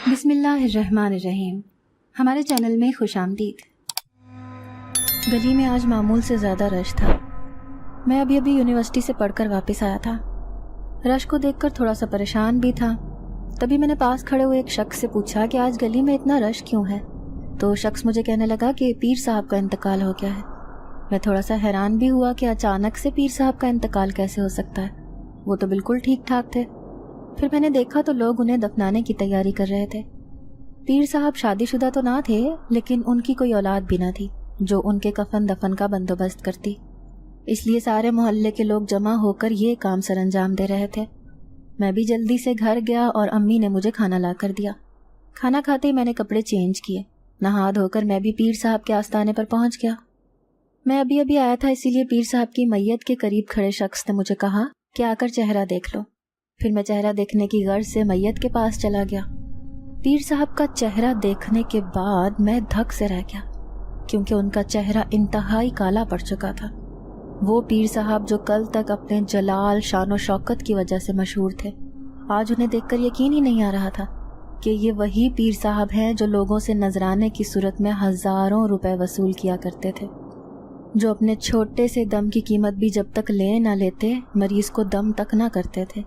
بسم اللہ الرحمن الرحیم۔ ہمارے چینل میں خوش آمدید۔ گلی میں آج معمول سے زیادہ رش تھا۔ میں ابھی یونیورسٹی سے پڑھ کر واپس آیا تھا۔ رش کو دیکھ کر تھوڑا سا پریشان بھی تھا۔ تبھی میں نے پاس کھڑے ہوئے ایک شخص سے پوچھا کہ آج گلی میں اتنا رش کیوں ہے؟ تو شخص مجھے کہنے لگا کہ پیر صاحب کا انتقال ہو گیا ہے۔ میں تھوڑا سا حیران بھی ہوا کہ اچانک سے پیر صاحب کا انتقال کیسے ہو سکتا ہے، وہ تو بالکل ٹھیک ٹھاک تھے۔ پھر میں نے دیکھا تو لوگ انہیں دفنانے کی تیاری کر رہے تھے۔ پیر صاحب شادی شدہ تو نہ تھے، لیکن ان کی کوئی اولاد بھی نہ تھی جو ان کے کفن دفن کا بندوبست کرتی، اس لیے سارے محلے کے لوگ جمع ہو کر یہ کام سر انجام دے رہے تھے۔ میں بھی جلدی سے گھر گیا اور امی نے مجھے کھانا لا کر دیا۔ کھانا کھاتے ہی میں نے کپڑے چینج کیے، نہا دھو کر میں بھی پیر صاحب کے آستانے پر پہنچ گیا۔ میں ابھی آیا تھا، اسی لیے پیر صاحب کی میت کے قریب کھڑے شخص نے مجھے کہا کہ آ کر چہرہ دیکھ لو۔ پھر میں چہرہ دیکھنے کی غرض سے میت کے پاس چلا گیا۔ پیر صاحب کا چہرہ دیکھنے کے بعد میں دھک سے رہ گیا، کیونکہ ان کا چہرہ انتہائی کالا پڑ چکا تھا۔ وہ پیر صاحب جو کل تک اپنے جلال، شان و شوکت کی وجہ سے مشہور تھے، آج انہیں دیکھ کر یقین ہی نہیں آ رہا تھا کہ یہ وہی پیر صاحب ہیں جو لوگوں سے نذرانے کی صورت میں ہزاروں روپے وصول کیا کرتے تھے، جو اپنے چھوٹے سے دم کی قیمت بھی جب تک لے نہ لیتے مریض کو دم تک نہ کرتے تھے۔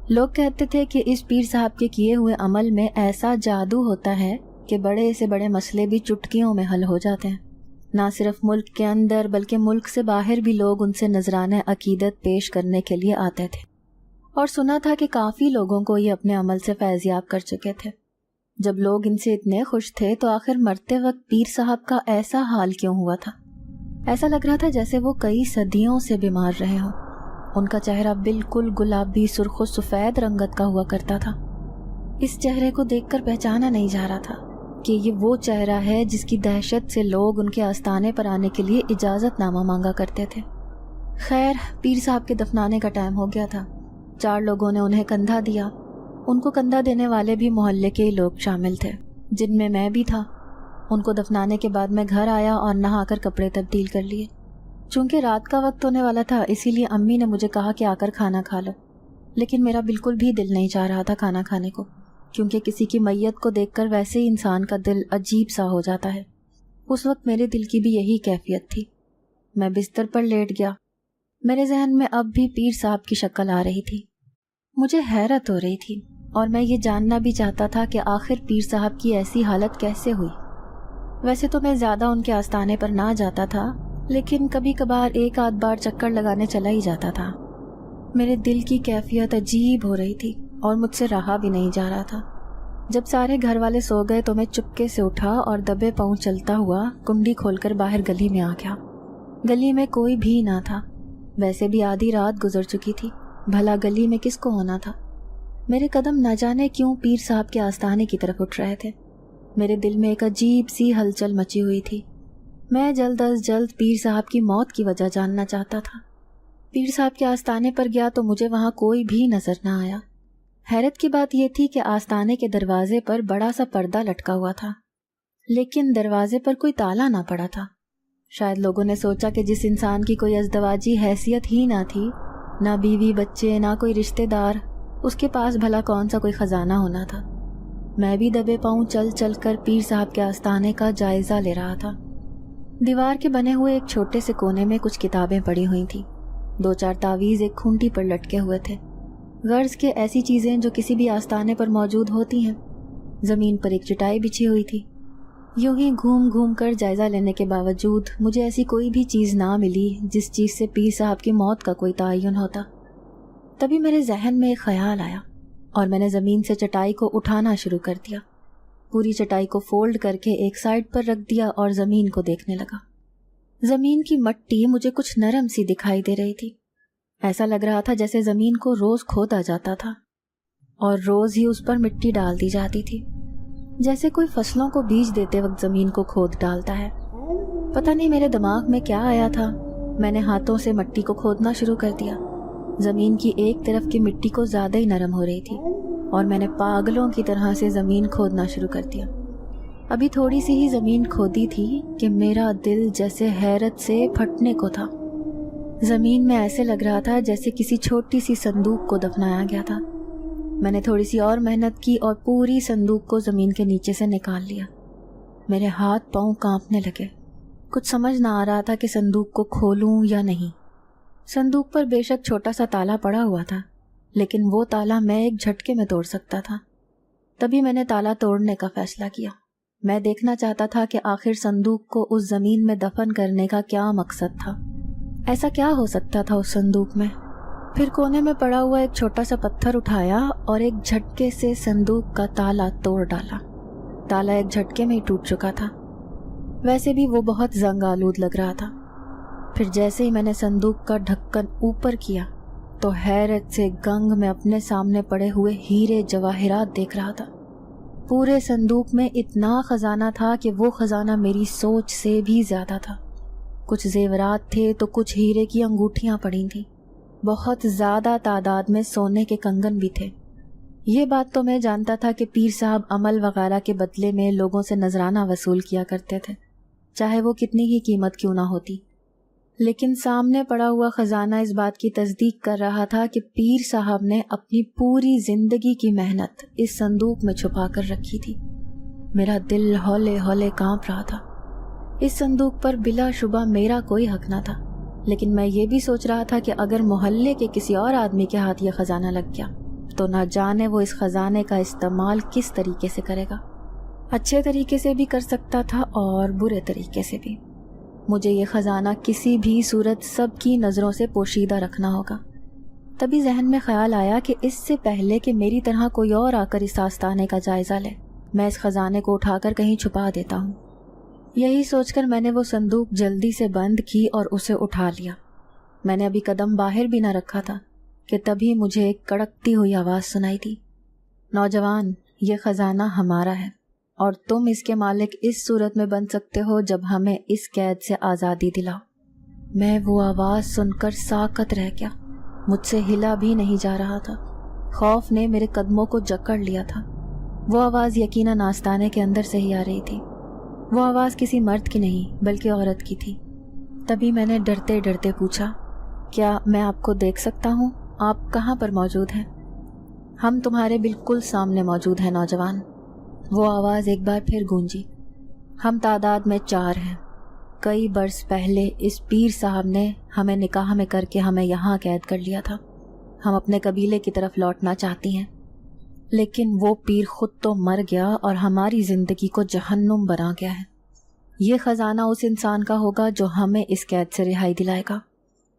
لوگ کہتے تھے کہ اس پیر صاحب کے کیے ہوئے عمل میں ایسا جادو ہوتا ہے کہ بڑے سے بڑے مسئلے بھی چٹکیوں میں حل ہو جاتے ہیں۔ نہ صرف ملک کے اندر بلکہ ملک سے باہر بھی لوگ ان سے نذرانہ عقیدت پیش کرنے کے لیے آتے تھے، اور سنا تھا کہ کافی لوگوں کو یہ اپنے عمل سے فیضیاب کر چکے تھے۔ جب لوگ ان سے اتنے خوش تھے تو آخر مرتے وقت پیر صاحب کا ایسا حال کیوں ہوا تھا؟ ایسا لگ رہا تھا جیسے وہ کئی صدیوں سے بیمار رہے ہوں۔ ان کا چہرہ بالکل گلابی، سرخ و سفید رنگت کا ہوا کرتا تھا۔ اس چہرے کو دیکھ کر پہچانا نہیں جا رہا تھا کہ یہ وہ چہرہ ہے جس کی دہشت سے لوگ ان کے آستانے پر آنے کے لیے اجازت نامہ مانگا کرتے تھے۔ خیر، پیر صاحب کے دفنانے کا ٹائم ہو گیا تھا۔ 4 لوگوں نے انہیں کندھا دیا۔ ان کو کندھا دینے والے بھی محلے کے لوگ شامل تھے، جن میں بھی تھا۔ ان کو دفنانے کے بعد میں گھر آیا اور نہا کر کپڑے تبدیل کر لیے۔ چونکہ رات کا وقت ہونے والا تھا، اسی لیے امی نے مجھے کہا کہ آ کر کھانا کھا لو، لیکن میرا بالکل بھی دل نہیں چاہ رہا تھا کھانا کھانے کو، کیونکہ کسی کی میت کو دیکھ کر ویسے ہی انسان کا دل عجیب سا ہو جاتا ہے۔ اس وقت میرے دل کی بھی یہی کیفیت تھی۔ میں بستر پر لیٹ گیا۔ میرے ذہن میں اب بھی پیر صاحب کی شکل آ رہی تھی۔ مجھے حیرت ہو رہی تھی، اور میں یہ جاننا بھی چاہتا تھا کہ آخر پیر صاحب کی ایسی حالت کیسے ہوئی۔ ویسے تو میں زیادہ ان کے آستانے پر نہ جاتا تھا، لیکن کبھی کبھار ایک آدھ بار چکر لگانے چلا ہی جاتا تھا۔ میرے دل کی کیفیت عجیب ہو رہی تھی اور مجھ سے رہا بھی نہیں جا رہا تھا۔ جب سارے گھر والے سو گئے تو میں چپکے سے اٹھا اور دبے پاؤں چلتا ہوا کنڈی کھول کر باہر گلی میں آ گیا۔ گلی میں کوئی بھی نہ تھا، ویسے بھی آدھی رات گزر چکی تھی، بھلا گلی میں کس کو ہونا تھا؟ میرے قدم نہ جانے کیوں پیر صاحب کے آستانے کی طرف اٹھ رہے تھے۔ میرے دل میں ایک عجیب سی ہلچل مچی ہوئی تھی۔ میں جلد از جلد پیر صاحب کی موت کی وجہ جاننا چاہتا تھا۔ پیر صاحب کے آستانے پر گیا تو مجھے وہاں کوئی بھی نظر نہ آیا۔ حیرت کی بات یہ تھی کہ آستانے کے دروازے پر بڑا سا پردہ لٹکا ہوا تھا، لیکن دروازے پر کوئی تالا نہ پڑا تھا۔ شاید لوگوں نے سوچا کہ جس انسان کی کوئی ازدواجی حیثیت ہی نہ تھی، نہ بیوی بچے، نہ کوئی رشتہ دار، اس کے پاس بھلا کون سا کوئی خزانہ ہونا تھا۔ میں بھی دبے پاؤں چل چل کر پیر صاحب کے آستانے کا جائزہ لے رہا تھا۔ دیوار کے بنے ہوئے ایک چھوٹے سے کونے میں کچھ کتابیں پڑی ہوئی تھیں۔ 2-4 تعویذ ایک کھونٹی پر لٹکے ہوئے تھے، غرض کے ایسی چیزیں جو کسی بھی آستانے پر موجود ہوتی ہیں۔ زمین پر ایک چٹائی بچھی ہوئی تھی۔ یوں ہی گھوم گھوم کر جائزہ لینے کے باوجود مجھے ایسی کوئی بھی چیز نہ ملی جس چیز سے پیر صاحب کی موت کا کوئی تعین ہوتا۔ تبھی میرے ذہن میں ایک خیال آیا اور میں نے زمین سے چٹائی کو اٹھانا شروع کر دیا۔ پوری چٹائی کو فولڈ کر کے ایک سائڈ پر رکھ دیا اور زمین کو دیکھنے لگا۔ زمین کی مٹی مجھے کچھ نرم سی دکھائی دے رہی تھی۔ ایسا لگ رہا تھا جیسے زمین کو روز کھودا جاتا تھا اور روز ہی اس پر مٹی ڈال دی جاتی تھی، جیسے کوئی فصلوں کو بیج دیتے وقت زمین کو کھود ڈالتا ہے۔ پتہ نہیں میرے دماغ میں کیا آیا تھا، میں نے ہاتھوں سے مٹی کو کھودنا شروع کر دیا۔ زمین کی ایک طرف کی مٹی کو زیادہ ہی نرم ہو رہی تھی اور میں نے پاگلوں کی طرح سے زمین کھودنا شروع کر دیا۔ ابھی تھوڑی سی ہی زمین کھودی تھی کہ میرا دل جیسے حیرت سے پھٹنے کو تھا۔ زمین میں ایسے لگ رہا تھا جیسے کسی چھوٹی سی صندوق کو دفنایا گیا تھا۔ میں نے تھوڑی سی اور محنت کی اور پوری صندوق کو زمین کے نیچے سے نکال لیا۔ میرے ہاتھ پاؤں کانپنے لگے۔ کچھ سمجھ نہ آ رہا تھا کہ صندوق کو کھولوں یا نہیں۔ صندوق پر بے شک چھوٹا سا تالا پڑا ہوا تھا، لیکن وہ تالا میں ایک جھٹکے میں توڑ سکتا تھا۔ تبھی میں نے تالا توڑنے کا فیصلہ کیا۔ میں دیکھنا چاہتا تھا کہ آخر صندوق کو اس زمین میں دفن کرنے کا کیا مقصد تھا۔ ایسا کیا ہو سکتا تھا اس صندوق میں؟ پھر کونے میں پڑا ہوا ایک چھوٹا سا پتھر اٹھایا اور ایک جھٹکے سے صندوق کا تالا توڑ ڈالا۔ تالا ایک جھٹکے میں ہی ٹوٹ چکا تھا، ویسے بھی وہ بہت زنگ آلود لگ رہا تھا۔ پھر جیسے ہی میں نے صندوق کا ڈھکن اوپر کیا تو حیرت سے گنگ میں اپنے سامنے پڑے ہوئے ہیرے جواہرات دیکھ رہا تھا۔ پورے صندوق میں اتنا خزانہ تھا کہ وہ خزانہ میری سوچ سے بھی زیادہ تھا۔ کچھ زیورات تھے تو کچھ ہیرے کی انگوٹھیاں پڑی تھیں۔ بہت زیادہ تعداد میں سونے کے کنگن بھی تھے۔ یہ بات تو میں جانتا تھا کہ پیر صاحب عمل وغیرہ کے بدلے میں لوگوں سے نذرانہ وصول کیا کرتے تھے، چاہے وہ کتنی ہی قیمت کیوں نہ ہوتی۔ لیکن سامنے پڑا ہوا خزانہ اس بات کی تصدیق کر رہا تھا کہ پیر صاحب نے اپنی پوری زندگی کی محنت اس صندوق میں چھپا کر رکھی تھی۔ میرا دل ہولے ہولے کانپ رہا تھا۔ اس صندوق پر بلا شبہ میرا کوئی حق نہ تھا، لیکن میں یہ بھی سوچ رہا تھا کہ اگر محلے کے کسی اور آدمی کے ہاتھ یہ خزانہ لگ گیا تو نہ جانے وہ اس خزانے کا استعمال کس طریقے سے کرے گا۔ اچھے طریقے سے بھی کر سکتا تھا اور برے طریقے سے بھی۔ مجھے یہ خزانہ کسی بھی صورت سب کی نظروں سے پوشیدہ رکھنا ہوگا۔ تبھی ذہن میں خیال آیا کہ اس سے پہلے کہ میری طرح کوئی اور آ کر اس آستانے کا جائزہ لے، میں اس خزانے کو اٹھا کر کہیں چھپا دیتا ہوں۔ یہی سوچ کر میں نے وہ صندوق جلدی سے بند کی اور اسے اٹھا لیا۔ میں نے ابھی قدم باہر بھی نہ رکھا تھا کہ تبھی مجھے ایک کڑکتی ہوئی آواز سنائی تھی، نوجوان، یہ خزانہ ہمارا ہے اور تم اس کے مالک اس صورت میں بن سکتے ہو جب ہمیں اس قید سے آزادی دلاؤ۔ میں وہ آواز سن کر ساکت رہ گیا۔ مجھ سے ہلا بھی نہیں جا رہا تھا۔ خوف نے میرے قدموں کو جکڑ لیا تھا۔ وہ آواز یقیناً آستانے کے اندر سے ہی آ رہی تھی۔ وہ آواز کسی مرد کی نہیں بلکہ عورت کی تھی۔ تبھی میں نے ڈرتے ڈرتے پوچھا، کیا میں آپ کو دیکھ سکتا ہوں؟ آپ کہاں پر موجود ہیں؟ ہم تمہارے بالکل سامنے موجود ہیں نوجوان، وہ آواز ایک بار پھر گونجی۔ ہم تعداد میں 4 ہیں۔ کئی برس پہلے اس پیر صاحب نے ہمیں نکاح میں کر کے ہمیں یہاں قید کر لیا تھا۔ ہم اپنے قبیلے کی طرف لوٹنا چاہتی ہیں، لیکن وہ پیر خود تو مر گیا اور ہماری زندگی کو جہنم بنا گیا ہے۔ یہ خزانہ اس انسان کا ہوگا جو ہمیں اس قید سے رہائی دلائے گا۔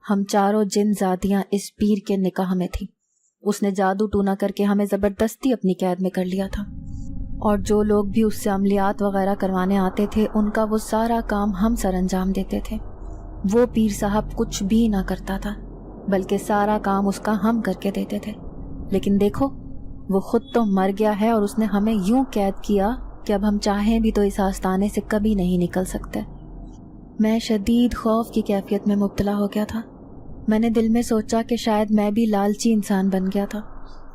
ہم چاروں جن زادیاں اس پیر کے نکاح میں تھیں۔ اس نے جادو ٹونا کر کے ہمیں زبردستی اپنی قید میں کر لیا تھا، اور جو لوگ بھی اس سے عملیات وغیرہ کروانے آتے تھے ان کا وہ سارا کام ہم سر انجام دیتے تھے۔ وہ پیر صاحب کچھ بھی نہ کرتا تھا، بلکہ سارا کام اس کا ہم کر کے دیتے تھے۔ لیکن دیکھو، وہ خود تو مر گیا ہے اور اس نے ہمیں یوں قید کیا کہ اب ہم چاہیں بھی تو اس آستانے سے کبھی نہیں نکل سکتے۔ میں شدید خوف کی کیفیت میں مبتلا ہو گیا تھا۔ میں نے دل میں سوچا کہ شاید میں بھی لالچی انسان بن گیا تھا۔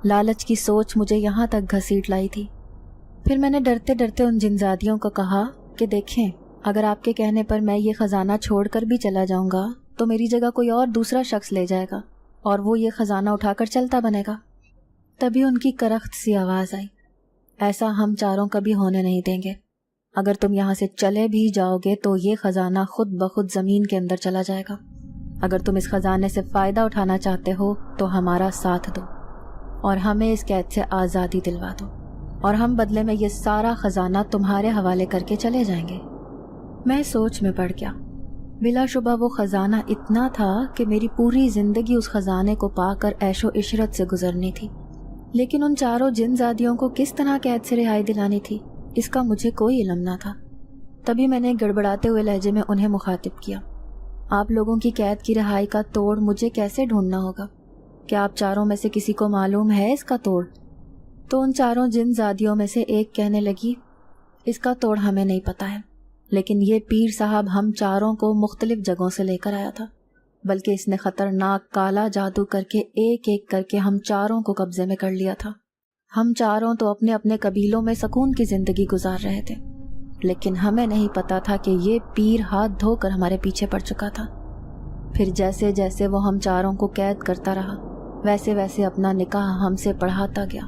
لالچ کی سوچ مجھے یہاں تک گھسیٹ لائی تھی۔ پھر میں نے ڈرتے ڈرتے ان جنزادیوں کو کہا کہ دیکھیں، اگر آپ کے کہنے پر میں یہ خزانہ چھوڑ کر بھی چلا جاؤں گا تو میری جگہ کوئی اور دوسرا شخص لے جائے گا اور وہ یہ خزانہ اٹھا کر چلتا بنے گا۔ تبھی ان کی کرخت سی آواز آئی، ایسا ہم چاروں کبھی ہونے نہیں دیں گے۔ اگر تم یہاں سے چلے بھی جاؤ گے تو یہ خزانہ خود بخود زمین کے اندر چلا جائے گا۔ اگر تم اس خزانے سے فائدہ اٹھانا چاہتے ہو تو ہمارا ساتھ دو اور ہمیں اس قید سے آزادی دلوا دو، اور ہم بدلے میں یہ سارا خزانہ تمہارے حوالے کر کے چلے جائیں گے۔ میں سوچ میں پڑ گیا۔ بلا شبہ وہ خزانہ اتنا تھا کہ میری پوری زندگی اس خزانے کو پا کر عیش و عشرت سے گزرنی تھی، لیکن ان چاروں جن زادیوں کو کس طرح قید سے رہائی دلانی تھی اس کا مجھے کوئی علم نہ تھا۔ تبھی میں نے گڑبڑاتے ہوئے لہجے میں انہیں مخاطب کیا، آپ لوگوں کی قید کی رہائی کا توڑ مجھے کیسے ڈھونڈنا ہوگا؟ کیا آپ چاروں میں سے کسی کو معلوم ہے اس کا توڑ؟ تو ان چاروں جن زادیوں میں سے ایک کہنے لگی، اس کا توڑ ہمیں نہیں پتا ہے، لیکن یہ پیر صاحب ہم چاروں کو مختلف جگہوں سے لے کر آیا تھا، بلکہ اس نے خطرناک کالا جادو کر کے ایک ایک کر کے ہم چاروں کو قبضے میں کر لیا تھا۔ ہم چاروں تو اپنے اپنے قبیلوں میں سکون کی زندگی گزار رہے تھے، لیکن ہمیں نہیں پتا تھا کہ یہ پیر ہاتھ دھو کر ہمارے پیچھے پڑ چکا تھا۔ پھر جیسے جیسے وہ ہم چاروں کو قید کرتا رہا، ویسے ویسے اپنا نکاح ہم سے پڑھاتا گیا۔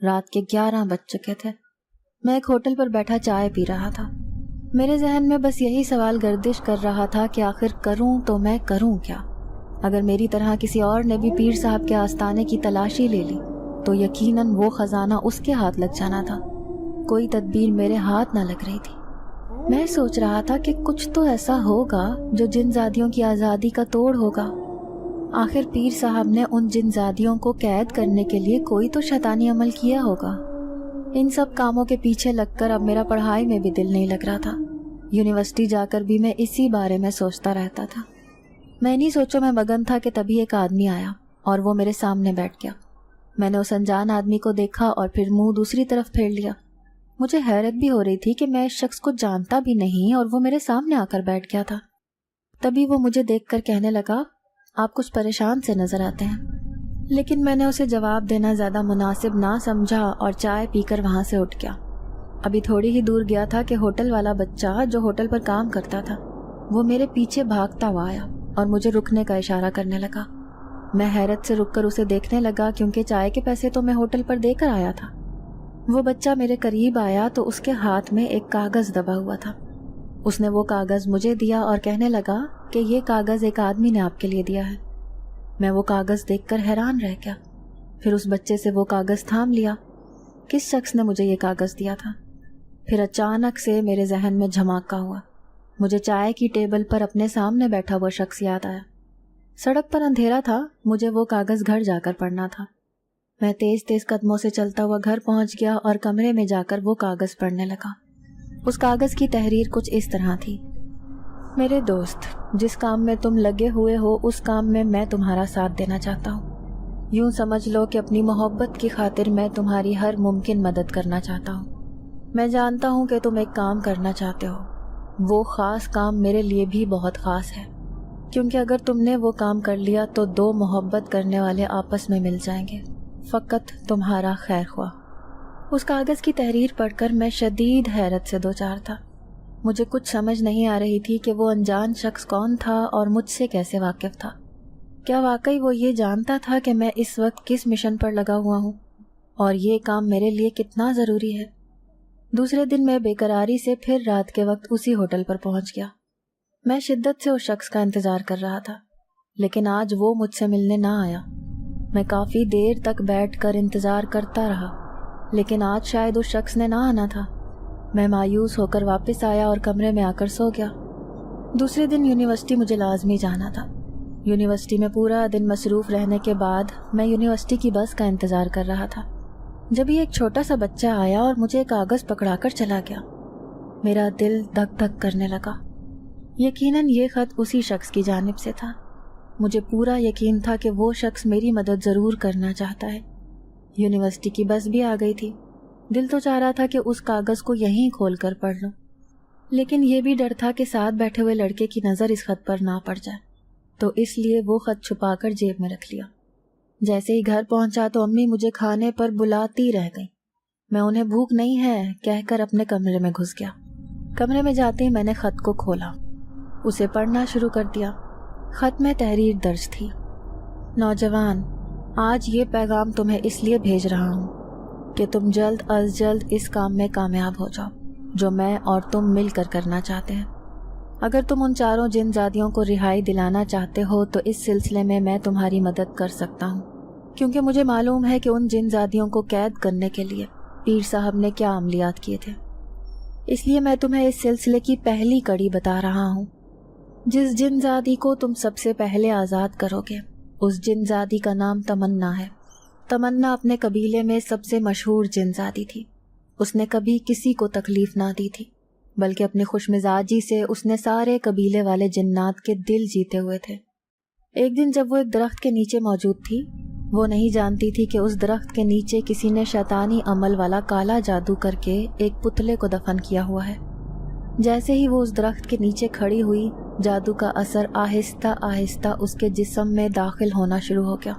رات کے 11 بج چکے تھے۔ میں ایک ہوٹل پر بیٹھا چائے پی رہا تھا۔ میرے ذہن میں بس یہی سوال گردش کر رہا تھا کہ آخر کروں تو میں کروں کیا؟ اگر میری طرح کسی اور نے بھی پیر صاحب کے آستانے کی تلاشی لے لی تو یقیناً وہ خزانہ اس کے ہاتھ لگ جانا تھا۔ کوئی تدبیر میرے ہاتھ نہ لگ رہی تھی۔ میں سوچ رہا تھا کہ کچھ تو ایسا ہوگا جو جن زادیوں کی آزادی کا توڑ ہوگا۔ آخر پیر صاحب نے ان جن زادیوں کو قید کرنے کے لیے کوئی تو شیطانی عمل کیا ہوگا۔ ان سب کاموں کے پیچھے لگ کر اب میرا پڑھائی میں بھی دل نہیں لگ رہا تھا۔ یونیورسٹی جا کر بھی میں اسی بارے میں سوچتا رہتا تھا۔ میں انہی سوچوں میں مگن تھا کہ تبھی ایک آدمی آیا اور وہ میرے سامنے بیٹھ گیا۔ میں نے اس انجان آدمی کو دیکھا اور پھر منہ دوسری طرف پھیر لیا۔ مجھے حیرت بھی ہو رہی تھی کہ میں اس شخص کو جانتا بھی نہیں اور وہ میرے سامنے آ کر بیٹھ گیا تھا۔ تبھی وہ مجھے دیکھ کر کہنے لگا، آپ کچھ پریشان سے نظر آتے ہیں۔ لیکن میں نے اسے جواب دینا زیادہ مناسب نہ سمجھا اور چائے پی کر وہاں سے اٹھ گیا۔ ابھی تھوڑی ہی دور گیا تھا کہ ہوٹل والا بچہ جو ہوٹل پر کام کرتا تھا وہ میرے پیچھے بھاگتا ہوا آیا اور مجھے رکنے کا اشارہ کرنے لگا۔ میں حیرت سے رک کر اسے دیکھنے لگا کیونکہ چائے کے پیسے تو میں ہوٹل پر دے کر آیا تھا۔ وہ بچہ میرے قریب آیا تو اس کے ہاتھ میں ایک کاغذ دبا ہوا تھا۔ اس نے وہ کاغذ مجھے دیا اور کہنے لگا کہ یہ کاغذ ایک آدمی نے آپ کے لیے دیا ہے۔ میں وہ کاغذ دیکھ کر حیران رہ گیا۔ پھر اس بچے سے وہ کاغذ تھام لیا۔ کس شخص نے مجھے یہ کاغذ دیا تھا؟ پھر اچانک سے میرے ذہن میں دھماکہ ہوا۔ مجھے چائے کی ٹیبل پر اپنے سامنے بیٹھا ہوا شخص یاد آیا۔ سڑک پر اندھیرا تھا، مجھے وہ کاغذ گھر جا کر پڑھنا تھا۔ میں تیز تیز قدموں سے چلتا ہوا گھر پہنچ گیا اور کمرے میں جا کر وہ کاغذ پڑھنے لگا۔ اس کاغذ کی تحریر کچھ اس طرح تھی: میرے دوست، جس کام میں تم لگے ہوئے ہو اس کام میں میں تمہارا ساتھ دینا چاہتا ہوں۔ یوں سمجھ لو کہ اپنی محبت کی خاطر میں تمہاری ہر ممکن مدد کرنا چاہتا ہوں۔ میں جانتا ہوں کہ تم ایک کام کرنا چاہتے ہو۔ وہ خاص کام میرے لیے بھی بہت خاص ہے، کیونکہ اگر تم نے وہ کام کر لیا تو 2 محبت کرنے والے آپس میں مل جائیں گے۔ فقط تمہارا خیر خواہ۔ اس کاغذ کی تحریر پڑھ کر میں شدید حیرت سے دوچار تھا۔ مجھے کچھ سمجھ نہیں آ رہی تھی کہ وہ انجان شخص کون تھا اور مجھ سے کیسے واقف تھا۔ کیا واقعی وہ یہ جانتا تھا کہ میں اس وقت کس مشن پر لگا ہوا ہوں اور یہ کام میرے لیے کتنا ضروری ہے؟ دوسرے دن میں بے قراری سے پھر رات کے وقت اسی ہوٹل پر پہنچ گیا۔ میں شدت سے اس شخص کا انتظار کر رہا تھا، لیکن آج وہ مجھ سے ملنے نہ آیا۔ میں کافی دیر تک بیٹھ کر انتظار کرتا رہا، لیکن آج شاید اس شخص نے نہ آنا تھا۔ میں مایوس ہو کر واپس آیا اور کمرے میں آ کر سو گیا۔ دوسرے دن یونیورسٹی مجھے لازمی جانا تھا۔ یونیورسٹی میں پورا دن مصروف رہنے کے بعد میں یونیورسٹی کی بس کا انتظار کر رہا تھا، جب ایک چھوٹا سا بچہ آیا اور مجھے کاغذ پکڑا کر چلا گیا۔ میرا دل دھک دھک کرنے لگا۔ یقیناً یہ خط اسی شخص کی جانب سے تھا۔ مجھے پورا یقین تھا کہ وہ شخص میری مدد ضرور کرنا چاہتا ہے۔ یونیورسٹی کی بس بھی آ گئی تھی۔ دل تو چاہ رہا تھا کہ اس کاغذ کو یہیں کھول کر پڑھ لوں، لیکن یہ بھی ڈر تھا کہ ساتھ بیٹھے ہوئے لڑکے کی نظر اس خط پر نہ پڑ جائے، تو اس لیے وہ خط چھپا کر جیب میں رکھ لیا۔ جیسے ہی گھر پہنچا تو امی مجھے کھانے پر بلاتی رہ گئی۔ میں انہیں بھوک نہیں ہے کہہ کر اپنے کمرے میں گھس گیا۔ کمرے میں جاتے ہی میں نے خط کو کھولا، اسے پڑھنا شروع کر دیا۔ خط میں تحریر درج تھی: نوجوان، آج یہ پیغام تمہیں اس لیے بھیج رہا ہوں کہ تم جلد از جلد اس کام میں کامیاب ہو جاؤ جو میں اور تم مل کر کرنا چاہتے ہیں۔ اگر تم ان 4 جن زادیوں کو رہائی دلانا چاہتے ہو تو اس سلسلے میں تمہاری مدد کر سکتا ہوں، کیونکہ مجھے معلوم ہے کہ ان جن زادیوں کو قید کرنے کے لیے پیر صاحب نے کیا عملیات کیے تھے۔ اس لیے میں تمہیں اس سلسلے کی پہلی کڑی بتا رہا ہوں۔ جس جن زادی کو تم سب سے پہلے آزاد کرو گے اس جن زادی کا نام تمنا ہے۔ تمنا اپنے قبیلے میں سب سے مشہور جن زادی تھی۔ اس نے کبھی کسی کو تکلیف نہ دی تھی، بلکہ اپنی خوش مزاجی سے اس نے سارے قبیلے والے جنات کے دل جیتے ہوئے تھے۔ ایک دن جب وہ ایک درخت کے نیچے موجود تھی، وہ نہیں جانتی تھی کہ اس درخت کے نیچے کسی نے شیطانی عمل والا کالا جادو کر کے ایک پتلے کو دفن کیا ہوا ہے۔ جیسے ہی وہ اس درخت کے نیچے کھڑی ہوئی، جادو کا اثر آہستہ آہستہ اس کے جسم میں داخل ہونا شروع ہو گیا۔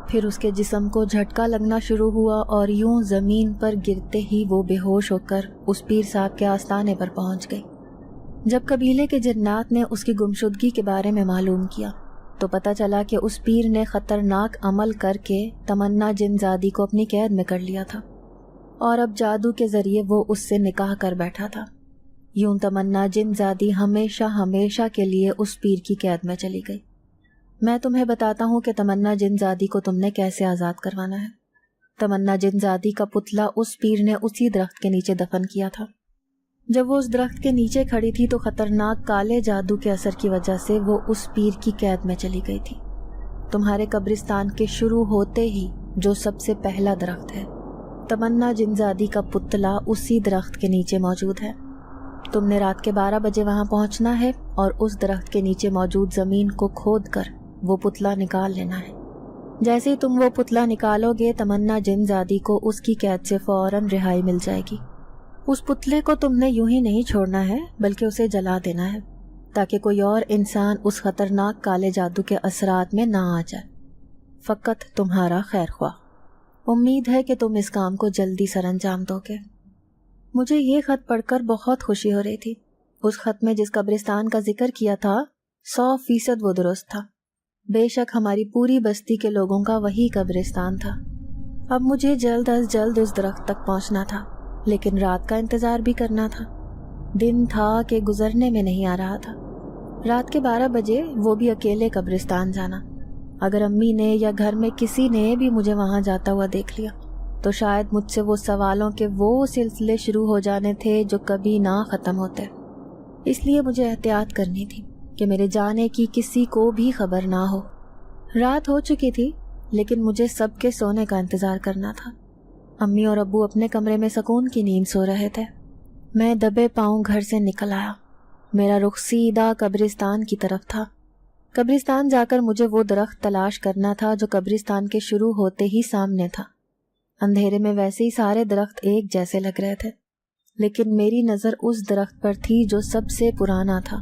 پھر اس کے جسم کو جھٹکا لگنا شروع ہوا اور یوں زمین پر گرتے ہی وہ بے ہوش ہو کر اس پیر صاحب کے آستانے پر پہنچ گئی۔ جب قبیلے کے جنات نے اس کی گمشدگی کے بارے میں معلوم کیا تو پتہ چلا کہ اس پیر نے خطرناک عمل کر کے تمنا جن زادی کو اپنی قید میں کر لیا تھا اور اب جادو کے ذریعے وہ اس سے نکاح کر بیٹھا تھا۔ یوں تمنا جن زادی ہمیشہ ہمیشہ کے لیے اس پیر کی قید میں چلی گئی۔ میں تمہیں بتاتا ہوں کہ تمنا جن زادی کو تم نے کیسے آزاد کروانا ہے۔ تمنا جن زادی کا پتلا اس پیر نے اسی درخت کے نیچے دفن کیا تھا۔ جب وہ اس درخت کے نیچے کھڑی تھی تو خطرناک کالے جادو کے اثر کی وجہ سے وہ اس پیر کی قید میں چلی گئی تھی۔ تمہارے قبرستان کے شروع ہوتے ہی جو سب سے پہلا درخت ہے، تمنا جن زادی کا پتلا اسی درخت کے نیچے موجود ہے۔ تم نے رات کے 12 بجے وہاں پہنچنا ہے اور اس درخت کے نیچے موجود زمین کو کھود کر وہ پتلا نکال لینا ہے۔ جیسے ہی تم وہ پتلا نکالو گے، تمنا جن زادی کو اس کی قید سے فوراً رہائی مل جائے گی۔ اس پتلے کو تم نے یوں ہی نہیں چھوڑنا ہے بلکہ اسے جلا دینا ہے تاکہ کوئی اور انسان اس خطرناک کالے جادو کے اثرات میں نہ آ جائے۔ فقط تمہارا خیر خواہ۔ امید ہے کہ تم اس کام کو جلدی سر انجام دو گے۔ مجھے یہ خط پڑھ کر بہت خوشی ہو رہی تھی۔ اس خط میں جس قبرستان کا ذکر کیا تھا 100% وہ درست تھا۔ بے شک ہماری پوری بستی کے لوگوں کا وہی قبرستان تھا۔ اب مجھے جلد از جلد اس درخت تک پہنچنا تھا، لیکن رات کا انتظار بھی کرنا تھا۔ دن تھا کہ گزرنے میں نہیں آ رہا تھا۔ رات کے 12 بجے وہ بھی اکیلے قبرستان جانا۔ اگر امی نے یا گھر میں کسی نے بھی مجھے وہاں جاتا ہوا دیکھ لیا تو شاید مجھ سے وہ سوالوں کے وہ سلسلے شروع ہو جانے تھے جو کبھی نہ ختم ہوتے۔ اس لیے مجھے احتیاط کرنی تھی کہ میرے جانے کی کسی کو بھی خبر نہ ہو۔ رات ہو چکی تھی لیکن مجھے سب کے سونے کا انتظار کرنا تھا۔ امی اور ابو اپنے کمرے میں سکون کی نیند سو رہے تھے۔ میں دبے پاؤں گھر سے نکل آیا۔ میرا رخ سیدھا قبرستان کی طرف تھا۔ قبرستان جا کر مجھے وہ درخت تلاش کرنا تھا جو قبرستان کے شروع ہوتے ہی سامنے تھا۔ اندھیرے میں ویسے ہی سارے درخت ایک جیسے لگ رہے تھے، لیکن میری نظر اس درخت پر تھی جو سب سے پرانا تھا۔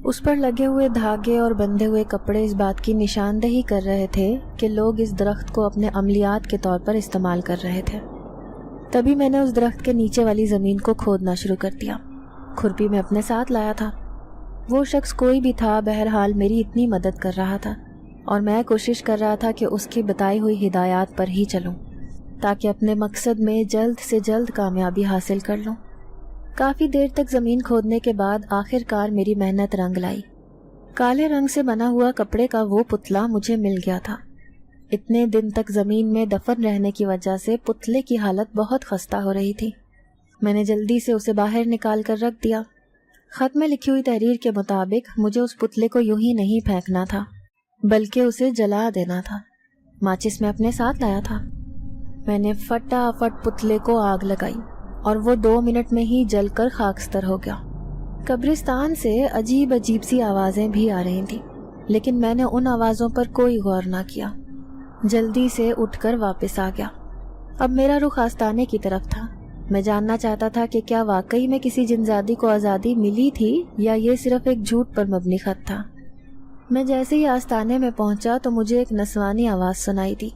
اس پر لگے ہوئے دھاگے اور بندھے ہوئے کپڑے اس بات کی نشاندہی کر رہے تھے کہ لوگ اس درخت کو اپنے عملیات کے طور پر استعمال کر رہے تھے۔ تبھی میں نے اس درخت کے نیچے والی زمین کو کھودنا شروع کر دیا۔ کھرپی میں اپنے ساتھ لایا تھا۔ وہ شخص کوئی بھی تھا، بہرحال میری اتنی مدد کر رہا تھا اور میں کوشش کر رہا تھا کہ اس کی بتائی ہوئی ہدایات پر ہی چلوں تاکہ اپنے مقصد میں جلد سے جلد کامیابی حاصل کر لوں۔ کافی دیر تک زمین کھودنے کے بعد آخر کار میری محنت رنگ لائی۔ کالے رنگ سے بنا ہوا کپڑے کا وہ پتلا مجھے مل گیا تھا۔ اتنے دن تک زمین میں دفن رہنے کی وجہ سے پتلے کی حالت بہت خستہ ہو رہی تھی۔ میں نے جلدی سے اسے باہر نکال کر رکھ دیا۔ خط میں لکھی ہوئی تحریر کے مطابق مجھے اس پتلے کو یوں ہی نہیں پھینکنا تھا بلکہ اسے جلا دینا تھا۔ ماچس میں اپنے ساتھ لایا تھا۔ میں نے فٹافٹ پتلے کو آگ لگائی اور وہ 2 منٹ میں ہی جل کر خاکستر ہو گیا۔ قبرستان سے عجیب عجیب سی آوازیں بھی آ رہی تھیں، لیکن میں نے ان آوازوں پر کوئی غور نہ کیا۔ جلدی سے اٹھ کر واپس آ گیا۔ اب میرا رخ آستانے کی طرف تھا۔ میں جاننا چاہتا تھا کہ کیا واقعی میں کسی جنزادی کو آزادی ملی تھی یا یہ صرف ایک جھوٹ پر مبنی خط تھا۔ میں جیسے ہی آستانے میں پہنچا تو مجھے ایک نسوانی آواز سنائی دی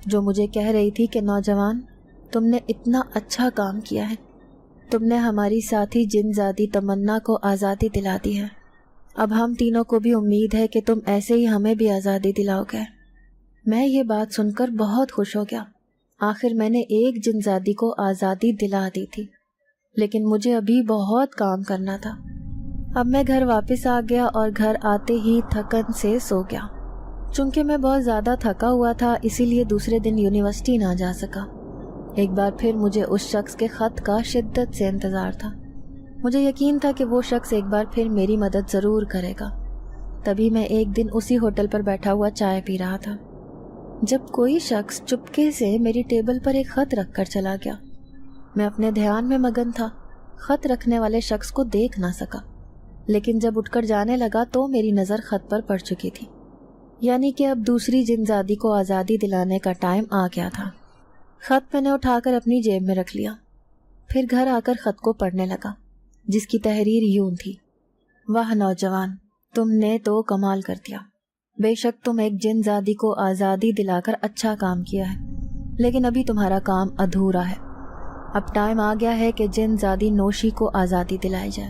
جو مجھے کہہ رہی تھی کہ نوجوان، تم نے اتنا اچھا کام کیا ہے۔ تم نے ہماری ساتھی جنزادی تمنا کو آزادی دلا دی ہے۔ اب ہم تینوں کو بھی امید ہے کہ تم ایسے ہی ہمیں بھی آزادی دلاؤ گے۔ میں یہ بات سن کر بہت خوش ہو گیا۔ آخر میں نے ایک جنزادی کو آزادی دلا دی تھی، لیکن مجھے ابھی بہت کام کرنا تھا۔ اب میں گھر واپس آ گیا اور گھر آتے ہی تھکن سے سو گیا۔ چونکہ میں بہت زیادہ تھکا ہوا تھا اسی لیے دوسرے دن یونیورسٹی نہ جا سکا۔ ایک بار پھر مجھے اس شخص کے خط کا شدت سے انتظار تھا۔ مجھے یقین تھا کہ وہ شخص ایک بار پھر میری مدد ضرور کرے گا۔ تبھی میں ایک دن اسی ہوٹل پر بیٹھا ہوا چائے پی رہا تھا جب کوئی شخص چپکے سے میری ٹیبل پر ایک خط رکھ کر چلا گیا۔ میں اپنے دھیان میں مگن تھا، خط رکھنے والے شخص کو دیکھ نہ سکا، لیکن جب اٹھ کر جانے لگا تو میری نظر خط پر پڑ چکی تھی، یعنی کہ اب دوسری جنزادی کو آزادی دلانے کا ٹائم آ گیا تھا۔ خط میں نے اٹھا کر اپنی جیب میں رکھ لیا، پھر گھر آ کر خط کو پڑھنے لگا جس کی تحریر یوں تھی: واہ نوجوان، تم نے تو کمال کر دیا۔ بے شک تم ایک جنزادی کو آزادی دلا کر اچھا کام کیا ہے، لیکن ابھی تمہارا کام ادھورا ہے۔ اب ٹائم آ گیا ہے کہ جنزادی نوشی کو آزادی دلائی جائے۔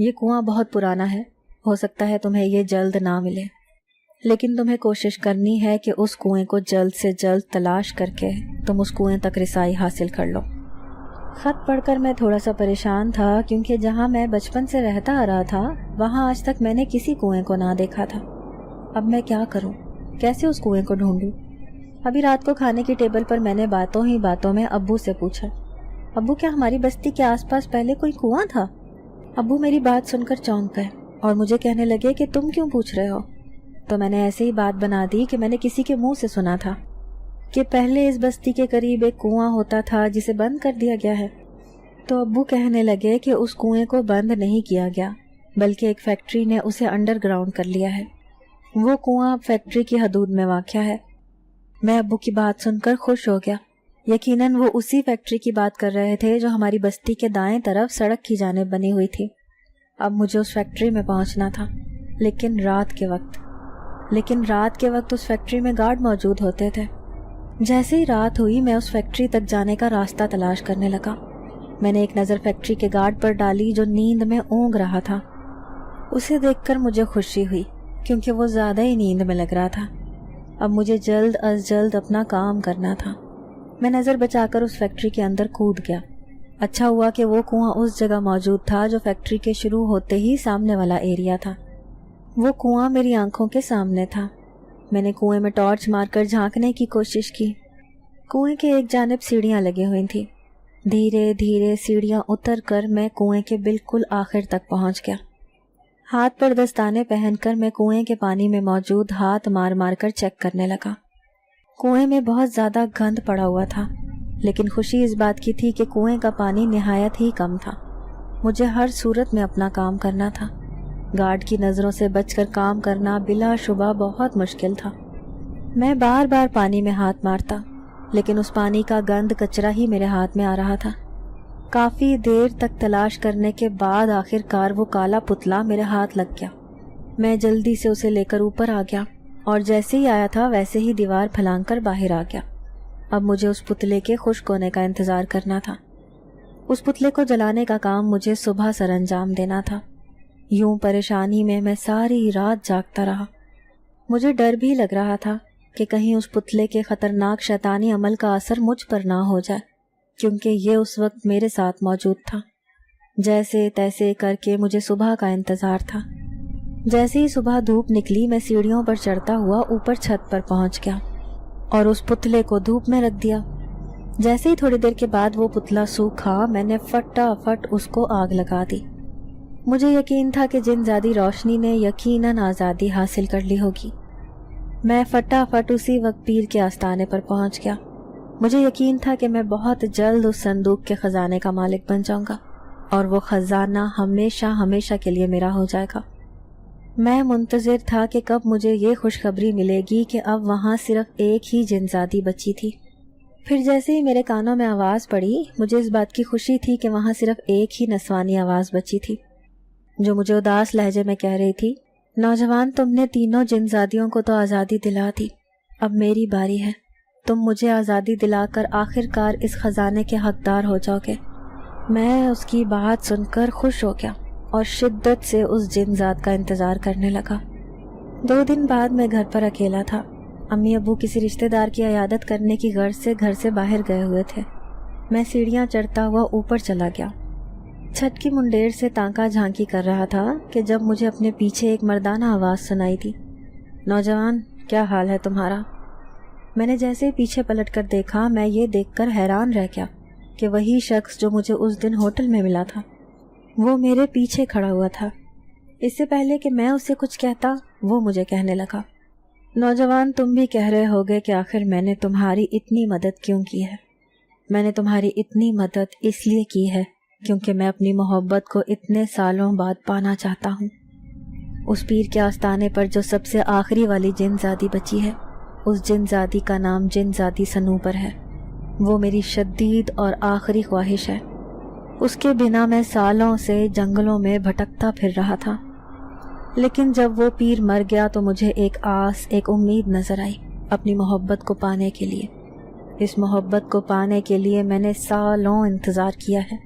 یہ کنواں بہت پرانا ہے، ہو سکتا ہے تمہیں یہ جلد نہ ملے، لیکن تمہیں کوشش کرنی ہے کہ اس کنویں کو جلد سے جلد تلاش کر کے تم اس کنویں تک رسائی حاصل کر لو۔ خط پڑھ کر میں تھوڑا سا پریشان تھا، کیونکہ جہاں میں بچپن سے رہتا آ رہا تھا وہاں آج تک میں نے کسی کنویں کو نہ دیکھا تھا۔ اب میں کیا کروں، کیسے اس کنویں کو ڈھونڈوں؟ ابھی رات کو کھانے کی ٹیبل پر میں نے باتوں ہی باتوں میں ابو سے پوچھا، ابو کیا ہماری بستی کے آس پاس پہلے کوئی کنواں تھا؟ ابو میری بات سن کر چونک گئے اور مجھے کہنے لگے کہ تم کیوں پوچھ رہے ہو؟ تو میں نے ایسے ہی بات بنا دی کہ میں نے کسی کے منہ سے سنا تھا کہ پہلے اس بستی کے قریب ایک کنواں ہوتا تھا جسے بند کر دیا گیا ہے۔ تو ابو کہنے لگے کہ اس کنویں کو بند نہیں کیا گیا، بلکہ ایک فیکٹری نے اسے انڈر گراؤنڈ کر لیا ہے۔ وہ کنواں اب فیکٹری کی حدود میں واقع ہے۔ میں ابو کی بات سن کر خوش ہو گیا۔ یقیناً وہ اسی فیکٹری کی بات کر رہے تھے جو ہماری بستی کے دائیں طرف سڑک کی جانب بنی ہوئی تھی۔ اب مجھے اس فیکٹری میں پہنچنا تھا، لیکن رات کے وقت اس فیکٹری میں گارڈ موجود ہوتے تھے۔ جیسے ہی رات ہوئی میں اس فیکٹری تک جانے کا راستہ تلاش کرنے لگا۔ میں نے ایک نظر فیکٹری کے گارڈ پر ڈالی جو نیند میں اونگ رہا تھا۔ اسے دیکھ کر مجھے خوشی ہوئی، کیونکہ وہ زیادہ ہی نیند میں لگ رہا تھا۔ اب مجھے جلد از جلد اپنا کام کرنا تھا۔ میں نظر بچا کر اس فیکٹری کے اندر کود گیا۔ اچھا ہوا کہ وہ کنواں اس جگہ موجود تھا جو فیکٹری کے شروع ہوتے ہی سامنے والا ایریا تھا۔ وہ کنواں میری آنکھوں کے سامنے تھا۔ میں نے کنویں میں ٹارچ مار کر جھانکنے کی کوشش کی۔ کنویں کے ایک جانب سیڑھیاں لگی ہوئی تھیں۔ دھیرے دھیرے سیڑھیاں اتر کر میں کنویں کے بالکل آخر تک پہنچ گیا۔ ہاتھ پر دستانے پہن کر میں کنویں کے پانی میں موجود ہاتھ مار مار کر چیک کرنے لگا۔ کنویں میں بہت زیادہ گند پڑا ہوا تھا، لیکن خوشی اس بات کی تھی کہ کنویں کا پانی نہایت ہی کم تھا۔ مجھے ہر صورت میں اپنا کام کرنا تھا۔ گارڈ کی نظروں سے بچ کر کام کرنا بلا شبہ بہت مشکل تھا۔ میں بار بار پانی میں ہاتھ مارتا، لیکن اس پانی کا گند کچرا ہی میرے ہاتھ میں آ رہا تھا۔ کافی دیر تک تلاش کرنے کے بعد آخر کار وہ کالا پتلا میرے ہاتھ لگ گیا۔ میں جلدی سے اسے لے کر اوپر آ گیا اور جیسے ہی آیا تھا ویسے ہی دیوار پھلانگ کر باہر آ گیا۔ اب مجھے اس پتلے کے خشک ہونے کا انتظار کرنا تھا۔ اس پتلے کو جلانے کا کام مجھے صبح سر انجام دینا تھا۔ یوں پریشانی میں ساری رات جاگتا رہا۔ مجھے ڈر بھی لگ رہا تھا کہ کہیں اس پتلے کے خطرناک شیطانی عمل کا اثر مجھ پر نہ ہو جائے، کیونکہ یہ اس وقت میرے ساتھ موجود تھا۔ جیسے تیسے کر کے مجھے صبح کا انتظار تھا۔ جیسے ہی صبح دھوپ نکلی میں سیڑھیوں پر چڑھتا ہوا اوپر چھت پر پہنچ گیا اور اس پتلے کو دھوپ میں رکھ دیا۔ جیسے ہی تھوڑی دیر کے بعد وہ پتلا سوکھا میں نے فٹافٹ اس کو آگ لگا دی۔ مجھے یقین تھا کہ جن زادی روشنی نے یقیناً آزادی حاصل کر لی ہوگی۔ میں فٹافٹ اسی وقت پیر کے آستانے پر پہنچ گیا۔ مجھے یقین تھا کہ میں بہت جلد اس صندوق کے خزانے کا مالک بن جاؤں گا اور وہ خزانہ ہمیشہ ہمیشہ کے لیے میرا ہو جائے گا۔ میں منتظر تھا کہ کب مجھے یہ خوشخبری ملے گی کہ اب وہاں صرف ایک ہی جنزادی بچی تھی۔ پھر جیسے ہی میرے کانوں میں آواز پڑی مجھے اس بات کی خوشی تھی کہ وہاں صرف ایک ہی نسوانی آواز بچی تھی، جو مجھے اداس لہجے میں کہہ رہی تھی، نوجوان تم نے تینوں جنزادیوں کو تو آزادی دلا دی، اب میری باری ہے، تم مجھے آزادی دلا کر آخر کار اس خزانے کے حقدار ہو جاؤ گے۔ میں اس کی بات سن کر خوش ہو گیا اور شدت سے اس جنزاد کا انتظار کرنے لگا۔ 2 دن بعد میں گھر پر اکیلا تھا۔ امی ابو کسی رشتہ دار کی عیادت کرنے کی غرض سے گھر سے باہر گئے ہوئے تھے۔ میں سیڑھیاں چڑھتا ہوا اوپر چلا گیا۔ چھت کی منڈیر سے تانکا جھانکی کر رہا تھا کہ جب مجھے اپنے پیچھے ایک مردانہ آواز سنائی دی، نوجوان کیا حال ہے تمہارا؟ میں نے جیسے ہی پیچھے پلٹ کر دیکھا میں یہ دیکھ کر حیران رہ گیا کہ وہی شخص جو مجھے اس دن ہوٹل میں ملا تھا وہ میرے پیچھے کھڑا ہوا تھا۔ اس سے پہلے کہ میں اسے کچھ کہتا وہ مجھے کہنے لگا، نوجوان تم بھی کہہ رہے ہوگے کہ آخر میں نے تمہاری اتنی مدد کیوں کی ہے؟ میں نے تمہاری اتنی مدد اس لیے کی ہے کیونکہ میں اپنی محبت کو اتنے سالوں بعد پانا چاہتا ہوں۔ اس پیر کے آستانے پر جو سب سے آخری والی جنزادی بچی ہے، اس جنزادی کا نام جنزادی سنوبر ہے۔ وہ میری شدید اور آخری خواہش ہے۔ اس کے بنا میں سالوں سے جنگلوں میں بھٹکتا پھر رہا تھا، لیکن جب وہ پیر مر گیا تو مجھے ایک آس، ایک امید نظر آئی اپنی محبت کو پانے کے لیے۔ اس محبت کو پانے کے لیے میں نے سالوں انتظار کیا ہے۔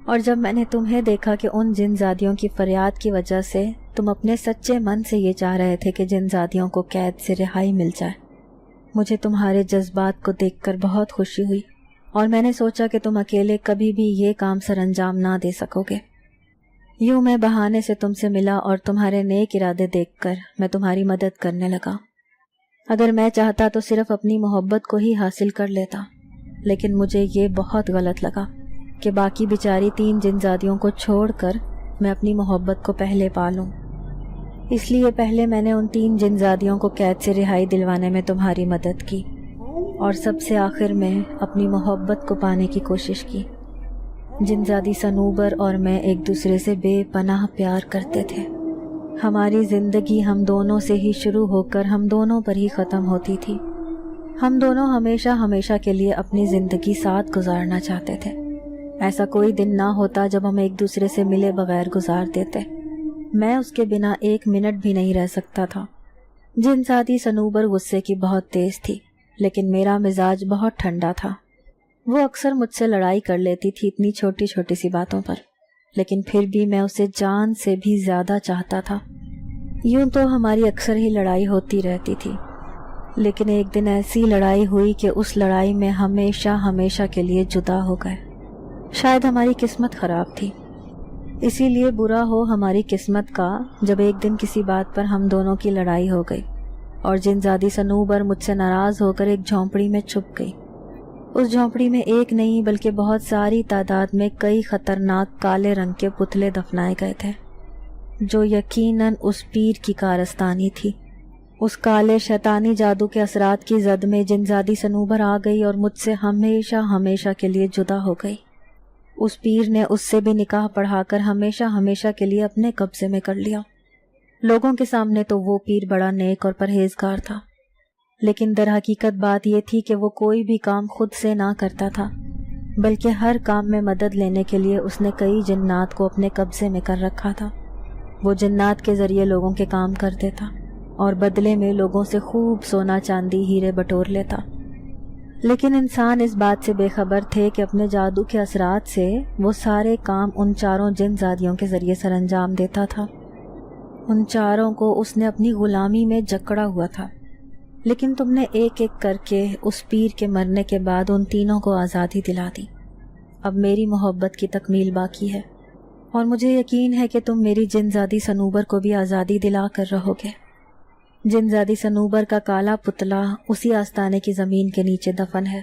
اور جب میں نے تمہیں دیکھا کہ ان جن زادیوں کی فریاد کی وجہ سے تم اپنے سچے من سے یہ چاہ رہے تھے کہ جن زادیوں کو قید سے رہائی مل جائے، مجھے تمہارے جذبات کو دیکھ کر بہت خوشی ہوئی، اور میں نے سوچا کہ تم اکیلے کبھی بھی یہ کام سر انجام نہ دے سکو گے۔ یوں میں بہانے سے تم سے ملا اور تمہارے نیک ارادے دیکھ کر میں تمہاری مدد کرنے لگا۔ اگر میں چاہتا تو صرف اپنی محبت کو ہی حاصل کر لیتا، لیکن مجھے یہ بہت غلط لگا کہ باقی بیچاری 3 جن زادیوں کو چھوڑ کر میں اپنی محبت کو پہلے پالوں۔ اس لیے پہلے میں نے ان 3 جن زادیوں کو قید سے رہائی دلوانے میں تمہاری مدد کی، اور سب سے آخر میں اپنی محبت کو پانے کی کوشش کی۔ جن زادی صنوبر اور میں ایک دوسرے سے بے پناہ پیار کرتے تھے۔ ہماری زندگی ہم دونوں سے ہی شروع ہو کر ہم دونوں پر ہی ختم ہوتی تھی۔ ہم دونوں ہمیشہ ہمیشہ کے لیے اپنی زندگی ساتھ گزارنا چاہتے تھے۔ ایسا کوئی دن نہ ہوتا جب ہم ایک دوسرے سے ملے بغیر گزار دیتے۔ میں اس کے بنا 1 منٹ بھی نہیں رہ سکتا تھا۔ جن زادی صنوبر غصے کی بہت تیز تھی، لیکن میرا مزاج بہت ٹھنڈا تھا۔ وہ اکثر مجھ سے لڑائی کر لیتی تھی اتنی چھوٹی چھوٹی سی باتوں پر، لیکن پھر بھی میں اسے جان سے بھی زیادہ چاہتا تھا۔ یوں تو ہماری اکثر ہی لڑائی ہوتی رہتی تھی، لیکن ایک دن ایسی لڑائی ہوئی کہ اس لڑائی میں ہمیشہ ہمیشہ کے لیے جدا ہو گئے۔ شاید ہماری قسمت خراب تھی، اسی لیے برا ہو ہماری قسمت کا جب ایک دن کسی بات پر ہم دونوں کی لڑائی ہو گئی، اور جن زادی صنوبر مجھ سے ناراض ہو کر ایک جھونپڑی میں چھپ گئی۔ اس جھونپڑی میں ایک نہیں بلکہ بہت ساری تعداد میں کئی خطرناک کالے رنگ کے پتلے دفنائے گئے تھے، جو یقیناً اس پیر کی کارستانی تھی۔ اس کالے شیطانی جادو کے اثرات کی زد میں جن زادی صنوبر آ گئی اور مجھ سے ہمیشہ ہمیشہ کے لیے جدا ہو گئی۔ اس پیر نے اس سے بھی نکاح پڑھا کر ہمیشہ ہمیشہ کے لیے اپنے قبضے میں کر لیا۔ لوگوں کے سامنے تو وہ پیر بڑا نیک اور پرہیزگار تھا، لیکن در حقیقت بات یہ تھی کہ وہ کوئی بھی کام خود سے نہ کرتا تھا، بلکہ ہر کام میں مدد لینے کے لیے اس نے کئی جنات کو اپنے قبضے میں کر رکھا تھا۔ وہ جنات کے ذریعے لوگوں کے کام کر دیتا اور بدلے میں لوگوں سے خوب سونا چاندی ہیرے بٹور لیتا۔ لیکن انسان اس بات سے بے خبر تھے کہ اپنے جادو کے اثرات سے وہ سارے کام ان 4 جن زادیوں کے ذریعے سر انجام دیتا تھا۔ ان 4 کو اس نے اپنی غلامی میں جکڑا ہوا تھا، لیکن تم نے ایک ایک کر کے اس پیر کے مرنے کے بعد ان 3 کو آزادی دلا دی۔ اب میری محبت کی تکمیل باقی ہے، اور مجھے یقین ہے کہ تم میری جن زادی صنوبر کو بھی آزادی دلا کر رہو گے۔ جن زادی صنوبر کا کالا پتلا اسی آستانے کی زمین کے نیچے دفن ہے،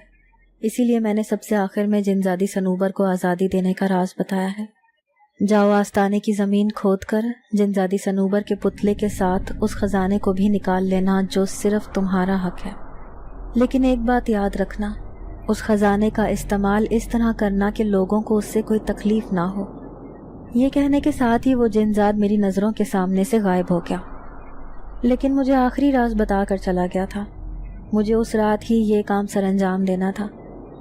اسی لیے میں نے سب سے آخر میں جن زادی صنوبر کو آزادی دینے کا راز بتایا ہے۔ جاؤ آستانے کی زمین کھود کر جن زادی صنوبر کے پتلے کے ساتھ اس خزانے کو بھی نکال لینا جو صرف تمہارا حق ہے، لیکن ایک بات یاد رکھنا، اس خزانے کا استعمال اس طرح کرنا کہ لوگوں کو اس سے کوئی تکلیف نہ ہو۔ یہ کہنے کے ساتھ ہی وہ جن زاد میری نظروں کے سامنے سے غائب ہو گیا، لیکن مجھے آخری راز بتا کر چلا گیا تھا۔ مجھے اس رات ہی یہ کام سر انجام دینا تھا،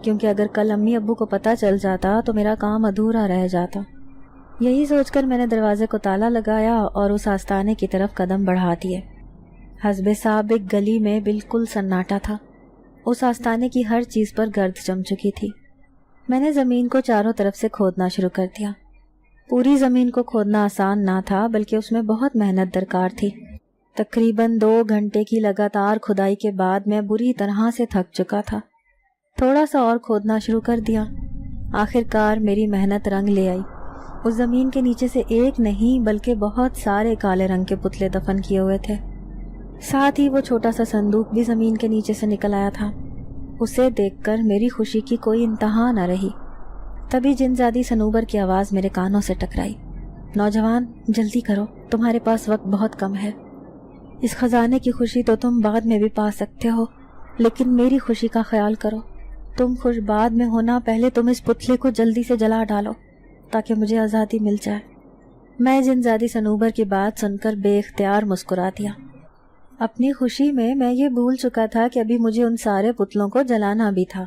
کیونکہ اگر کل امی ابو کو پتہ چل جاتا تو میرا کام ادھورا رہ جاتا۔ یہی سوچ کر میں نے دروازے کو تالا لگایا اور اس آستانے کی طرف قدم بڑھا دیے۔ حسب سابق گلی میں بالکل سناٹا تھا۔ اس آستانے کی ہر چیز پر گرد جم چکی تھی۔ میں نے زمین کو چاروں طرف سے کھودنا شروع کر دیا۔ پوری زمین کو کھودنا آسان نہ تھا، بلکہ اس میں بہت محنت درکار تھی۔ تقریباً 2 گھنٹے کی لگاتار کھدائی کے بعد میں بری طرح سے تھک چکا تھا۔ تھوڑا سا اور کھودنا شروع کر دیا۔ آخر کار میری محنت رنگ لے آئی۔ اس زمین کے نیچے سے ایک نہیں بلکہ بہت سارے کالے رنگ کے پتلے دفن کیے ہوئے تھے۔ ساتھ ہی وہ چھوٹا سا صندوق بھی زمین کے نیچے سے نکل آیا تھا۔ اسے دیکھ کر میری خوشی کی کوئی انتہا نہ رہی۔ تبھی جن زادی صنوبر کی آواز میرے کانوں سے ٹکرائی۔ نوجوان، جلدی کرو، تمہارے پاس وقت بہت کم ہے۔ اس خزانے کی خوشی تو تم بعد میں بھی پا سکتے ہو، لیکن میری خوشی کا خیال کرو۔ تم خوش بعد میں ہونا، پہلے تم اس پتلے کو جلدی سے جلا ڈالو تاکہ مجھے آزادی مل جائے۔ میں جن زادی صنوبر کی بات سن کر بے اختیار مسکرا دیا۔ اپنی خوشی میں یہ بھول چکا تھا کہ ابھی مجھے ان سارے پتلوں کو جلانا بھی تھا۔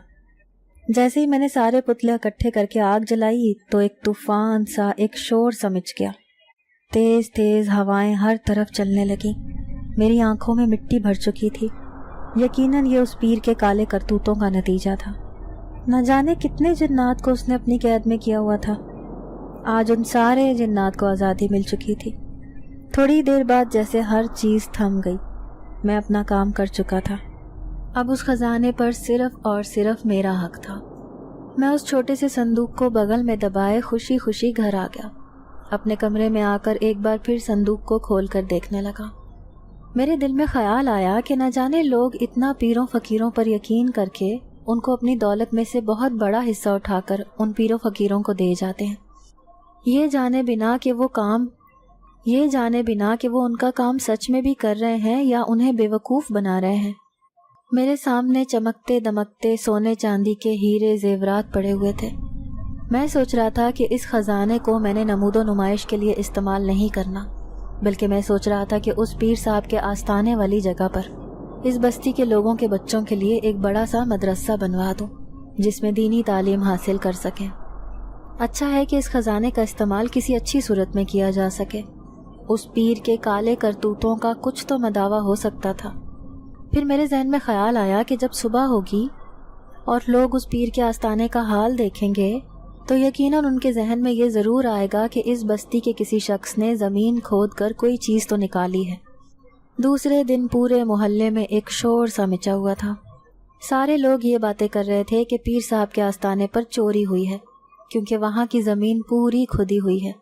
جیسے ہی میں نے سارے پتلے اکٹھے کر کے آگ جلائی تو ایک طوفان سا، ایک شور سا مچ گیا۔ تیز تیز ہوائیں ہر طرف چلنے لگیں۔ میری آنکھوں میں مٹی بھر چکی تھی۔ یقیناً یہ اس پیر کے کالے کرتوتوں کا نتیجہ تھا۔ نہ جانے کتنے جنات کو اس نے اپنی قید میں کیا ہوا تھا۔ آج ان سارے جنات کو آزادی مل چکی تھی۔ تھوڑی دیر بعد جیسے ہر چیز تھم گئی۔ میں اپنا کام کر چکا تھا۔ اب اس خزانے پر صرف اور صرف میرا حق تھا۔ میں اس چھوٹے سے صندوق کو بغل میں دبائے خوشی خوشی گھر آ گیا۔ اپنے کمرے میں آ کر ایک بار پھر صندوق کو کھول کر دیکھنے لگا۔ میرے دل میں خیال آیا کہ نہ جانے لوگ اتنا پیروں فقیروں پر یقین کر کے ان کو اپنی دولت میں سے بہت بڑا حصہ اٹھا کر ان پیروں فقیروں کو دے جاتے ہیں، یہ جانے بنا کہ وہ ان کا کام سچ میں بھی کر رہے ہیں یا انہیں بیوقوف بنا رہے ہیں۔ میرے سامنے چمکتے دمکتے سونے چاندی کے ہیرے زیورات پڑے ہوئے تھے۔ میں سوچ رہا تھا کہ اس خزانے کو میں نے نمود و نمائش کے لیے استعمال نہیں کرنا، بلکہ میں سوچ رہا تھا کہ اس پیر صاحب کے آستانے والی جگہ پر اس بستی کے لوگوں کے بچوں کے لیے ایک بڑا سا مدرسہ بنوا دوں جس میں دینی تعلیم حاصل کر سکیں۔ اچھا ہے کہ اس خزانے کا استعمال کسی اچھی صورت میں کیا جا سکے۔ اس پیر کے کالے کرتوتوں کا کچھ تو مداوع ہو سکتا تھا۔ پھر میرے ذہن میں خیال آیا کہ جب صبح ہوگی اور لوگ اس پیر کے آستانے کا حال دیکھیں گے تو یقیناً ان کے ذہن میں یہ ضرور آئے گا کہ اس بستی کے کسی شخص نے زمین کھود کر کوئی چیز تو نکالی ہے۔ دوسرے دن پورے محلے میں ایک شور سا مچا ہوا تھا۔ سارے لوگ یہ باتیں کر رہے تھے کہ پیر صاحب کے آستانے پر چوری ہوئی ہے، کیونکہ وہاں کی زمین پوری کھدی ہوئی ہے۔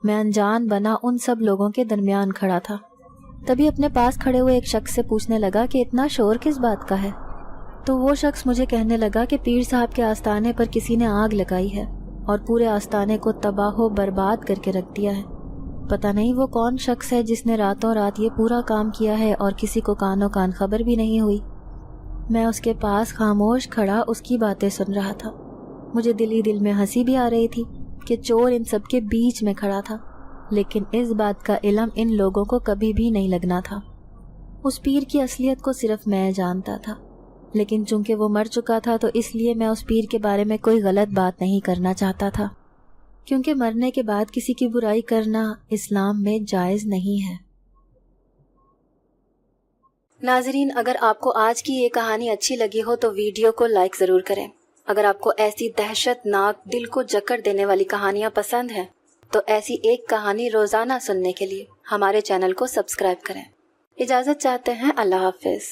میں انجان بنا ان سب لوگوں کے درمیان کھڑا تھا۔ تبھی اپنے پاس کھڑے ہوئے ایک شخص سے پوچھنے لگا کہ اتنا شور کس بات کا ہے؟ تو وہ شخص مجھے کہنے لگا کہ پیر صاحب کے آستانے پر کسی نے آگ لگائی ہے اور پورے آستانے کو تباہ و برباد کر کے رکھ دیا ہے۔ پتہ نہیں وہ کون شخص ہے جس نے راتوں رات یہ پورا کام کیا ہے اور کسی کو کانوں کان خبر بھی نہیں ہوئی۔ میں اس کے پاس خاموش کھڑا اس کی باتیں سن رہا تھا۔ مجھے دل ہی دل میں ہنسی بھی آ رہی تھی کہ چور ان سب کے بیچ میں کھڑا تھا، لیکن اس بات کا علم ان لوگوں کو کبھی بھی نہیں لگنا تھا۔ اس پیر کی اصلیت کو صرف میں جانتا تھا، لیکن چونکہ وہ مر چکا تھا تو اس لیے میں اس پیر کے بارے میں کوئی غلط بات نہیں کرنا چاہتا تھا، کیونکہ مرنے کے بعد کسی کی برائی کرنا اسلام میں جائز نہیں ہے۔ ناظرین، اگر آپ کو آج کی یہ کہانی اچھی لگی ہو تو ویڈیو کو لائک ضرور کریں۔ اگر آپ کو ایسی دہشت ناک دل کو جکڑ دینے والی کہانیاں پسند ہیں تو ایسی ایک کہانی روزانہ سننے کے لیے ہمارے چینل کو سبسکرائب کریں۔ اجازت چاہتے ہیں، اللہ حافظ۔